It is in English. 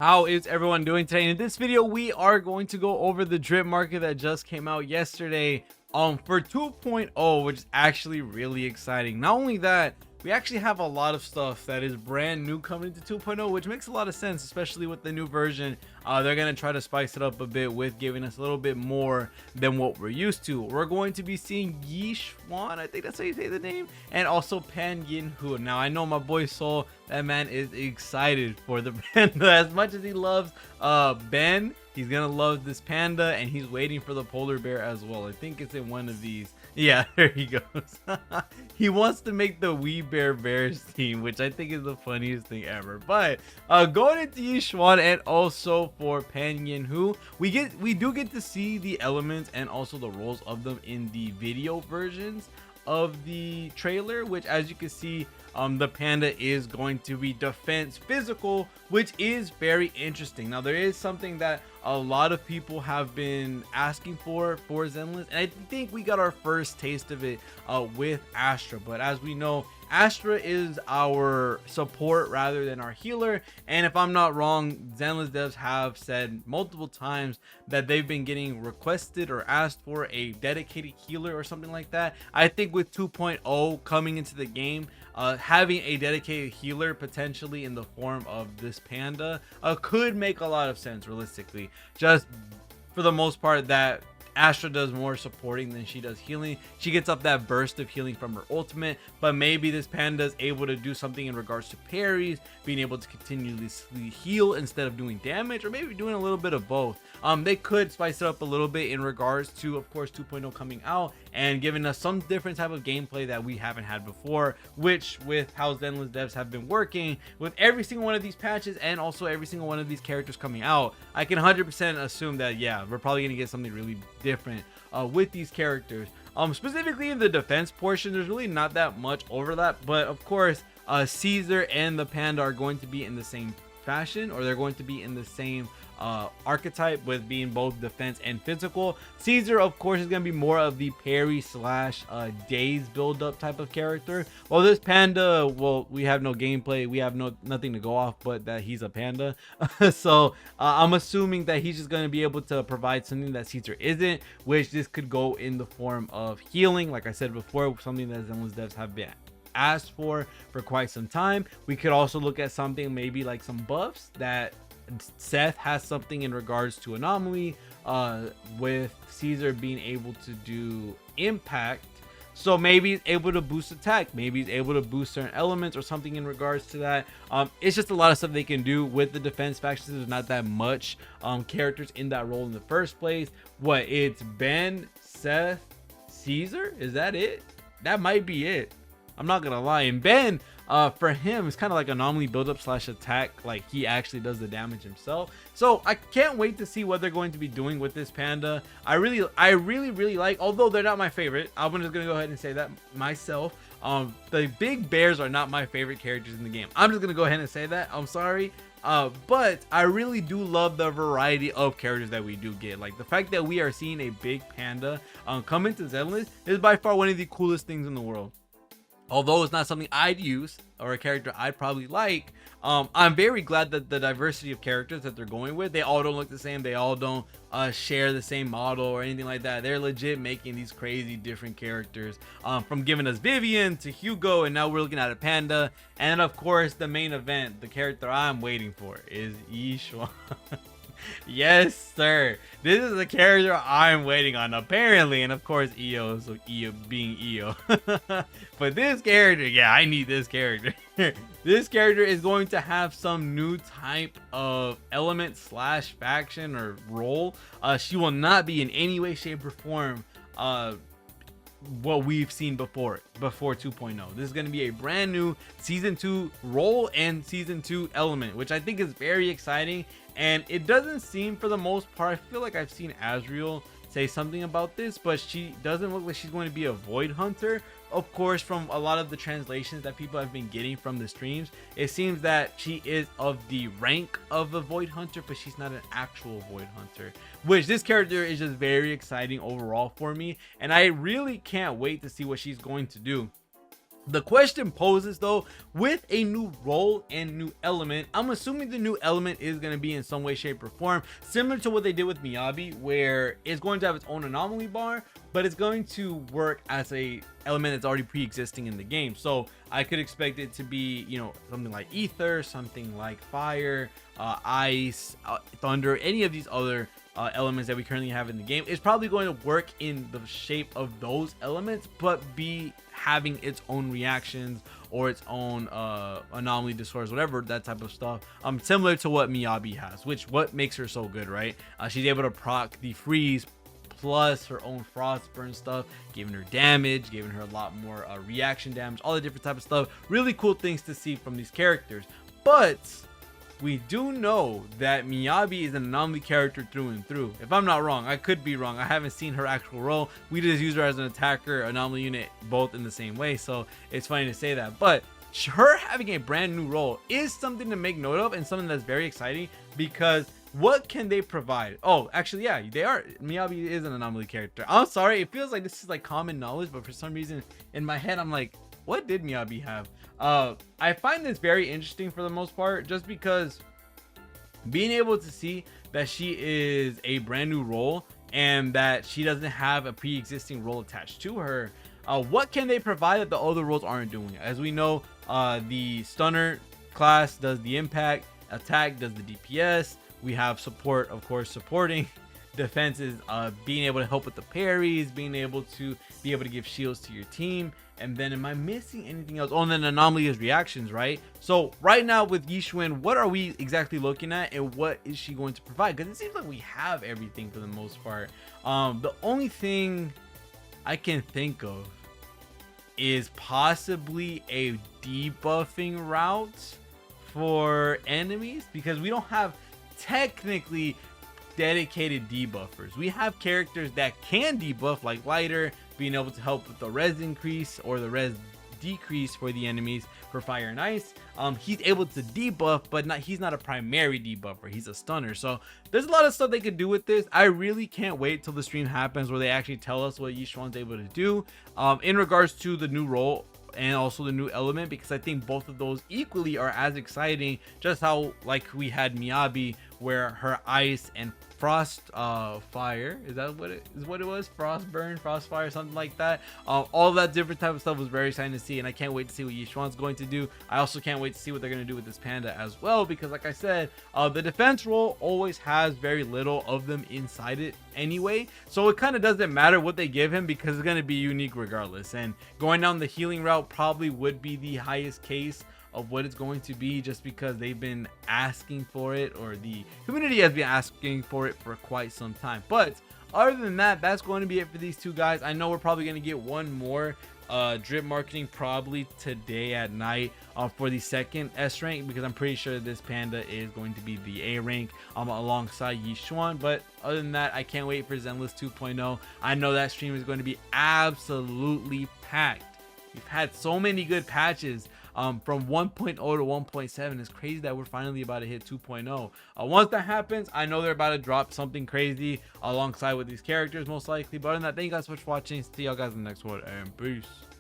How is everyone doing today? In this video, we are going to go over the drip market that just came out yesterday for 2.0, which is actually really exciting. Not only that, we actually have a lot of stuff that is brand new coming into 2.0, which makes a lot of sense, especially with the new version. They're going to try to spice it up a bit with giving us a little bit more than what we're used to. We're going to be seeing Yixuan, I think that's how you say the name, and also Yinhu. Now, I know my boy Soul, that man is excited for the panda. As much as he loves Ben, he's gonna love this panda, and he's waiting for the polar bear as well. I think it's in one of these. Yeah, there he goes. He wants to make the We Bear Bears team, which I think is the funniest thing ever. But going into Yixuan and also for Yinhu, we do get to see the elements and also the roles of them in the video versions of the trailer, which, as you can see, the panda is going to be defense physical, which is very interesting. Now, there is something that a lot of people have been asking for Zenless, and I think we got our first taste of it with Astra. But as we know, Astra is our support rather than our healer, and if I'm not wrong, Zenless devs have said multiple times that they've been getting requested or asked for a dedicated healer or something like that. I think with 2.0 coming into the game, having a dedicated healer potentially in the form of this panda could make a lot of sense realistically. Just for the most part, that Astra does more supporting than she does healing. She gets up that burst of healing from her ultimate, but maybe this panda is able to do something in regards to parries, being able to continuously heal instead of doing damage, or maybe doing a little bit of both. They could spice it up a little bit in regards to, of course, 2.0 coming out and giving us some different type of gameplay that we haven't had before, which with how Zenless devs have been working with every single one of these patches and also every single one of these characters coming out, I can 100% assume that, yeah, we're probably going to get something really different with these characters. Specifically in the defense portion, there's really not that much overlap, but of course, Caesar and the panda are going to be in the same fashion, or they're going to be in the same archetype, with being both defense and physical. Caesar, of course, is going to be more of the parry slash daze build up type of character, while this panda, well, we have no gameplay, we have nothing to go off but that he's a panda. So I'm assuming that he's just going to be able to provide something that Caesar isn't, which this could go in the form of healing, like I said before, something that Zenless devs have been asked for quite some time. We could also look at something maybe like some buffs that Seth has, something in regards to anomaly, with Caesar being able to do impact, so maybe he's able to boost attack, maybe he's able to boost certain elements or something in regards to that. It's just a lot of stuff they can do with the defense factions. There's not that much characters in that role in the first place. What, it's Ben, Seth, Caesar? Is that it? That might be it. I'm not gonna lie. And Ben, for him, it's kind of like anomaly buildup slash attack, like he actually does the damage himself. So I can't wait to see what they're going to be doing with this panda. I really like, although they're not my favorite, I'm just gonna go ahead and say that myself. The big bears are not my favorite characters in the game. I'm just gonna go ahead and say that. I'm sorry. But I really do love the variety of characters that we do get. Like, the fact that we are seeing a big panda come into Zenless is by far one of the coolest things in the world. Although it's not something I'd use or a character I'd probably like, I'm very glad that the diversity of characters that they're going with, they all don't look the same, they all don't share the same model or anything like that. They're legit making these crazy different characters, from giving us Vivian to Hugo, and now we're looking at a panda. And of course, the main event, the character I'm waiting for, is Yixuan. Yes, sir. This is the character I'm waiting on, apparently, and of course EO, so EO being EO. But this character, yeah, I need this character. This character is going to have some new type of element slash faction or role. She will not be in any way, shape, or form what we've seen before 2.0. This is going to be a brand new season 2 role and season 2 element, which I think is very exciting. And it doesn't seem, for the most part, I feel like I've seen Azriel say something about this, but she doesn't look like she's going to be a void hunter. Of course, from a lot of the translations that people have been getting from the streams, it seems that she is of the rank of a void hunter, but she's not an actual void hunter, which this character is just very exciting overall for me, and I really can't wait to see what she's going to do. The question poses though, with a new role and new element, I'm assuming the new element is going to be in some way, shape, or form similar to what they did with Miyabi, where it's going to have its own anomaly bar, but it's going to work as a element that's already pre-existing in the game. So I could expect it to be, you know, something like ether, something like fire, ice, thunder, any of these other elements that we currently have in the game. Is probably going to work in the shape of those elements, but be having its own reactions or its own anomaly disorders, whatever, that type of stuff, similar to what Miyabi has, which what makes her so good, right? She's able to proc the freeze plus her own frostburn stuff, giving her damage, giving her a lot more reaction damage, all the different type of stuff. Really cool things to see from these characters. But we do know that Miyabi is an anomaly character through and through. If I'm not wrong, I could be wrong. I haven't seen her actual role. We just use her as an attacker, anomaly unit, both in the same way. So it's funny to say that. But her having a brand new role is something to make note of, and something that's very exciting, because what can they provide? Oh, actually, yeah, they are. Miyabi is an anomaly character. I'm sorry. It feels like this is like common knowledge, but for some reason in my head, I'm like, what did Miyabi have? I find this very interesting for the most part, just because being able to see that she is a brand new role and that she doesn't have a pre-existing role attached to her, what can they provide that the other roles aren't doing? As we know, the stunner class does the impact, attack does the DPS, we have support, of course, supporting. Defense is being able to help with the parries, being able to give shields to your team. And then am I missing anything else? Oh, and then anomaly is reactions, right? So right now with Yixuan, what are we exactly looking at, and what is she going to provide? Because it seems like we have everything for the most part. The only thing I can think of is possibly a debuffing route for enemies, because we don't have technically dedicated debuffers. We have characters that can debuff, like Lighter, being able to help with the res increase or the res decrease for the enemies for fire and ice. He's able to debuff, but he's not a primary debuffer, he's a stunner. So there's a lot of stuff they could do with this. I really can't wait till the stream happens where they actually tell us what Yixuan's able to do in regards to the new role and also the new element, because I think both of those equally are as exciting. Just how, like, we had Miyabi where her ice and frost fire, is that what it was, frost burn, frost fire, something like that. All that different type of stuff was very exciting to see, and I can't wait to see what Yixuan's going to do. I also can't wait to see what they're going to do with this panda as well, because like I said, the defense role always has very little of them inside it anyway, so it kind of doesn't matter what they give him, because it's going to be unique regardless. And going down the healing route probably would be the highest case of what it's going to be, just because they've been asking for it, or the community has been asking for it for quite some time. But other than that, that's going to be it for these two guys. I know we're probably going to get one more drip marketing probably today at night for the second S rank, because I'm pretty sure this panda is going to be the A rank alongside Yixuan. But other than that, I can't wait for Zenless 2.0. I know that stream is going to be absolutely packed. We've had so many good patches from 1.0 to 1.7. It's crazy that we're finally about to hit 2.0. Once that happens, I know they're about to drop something crazy alongside with these characters most likely. But other than that, thank you guys so much for watching. See y'all guys in the next one, and peace.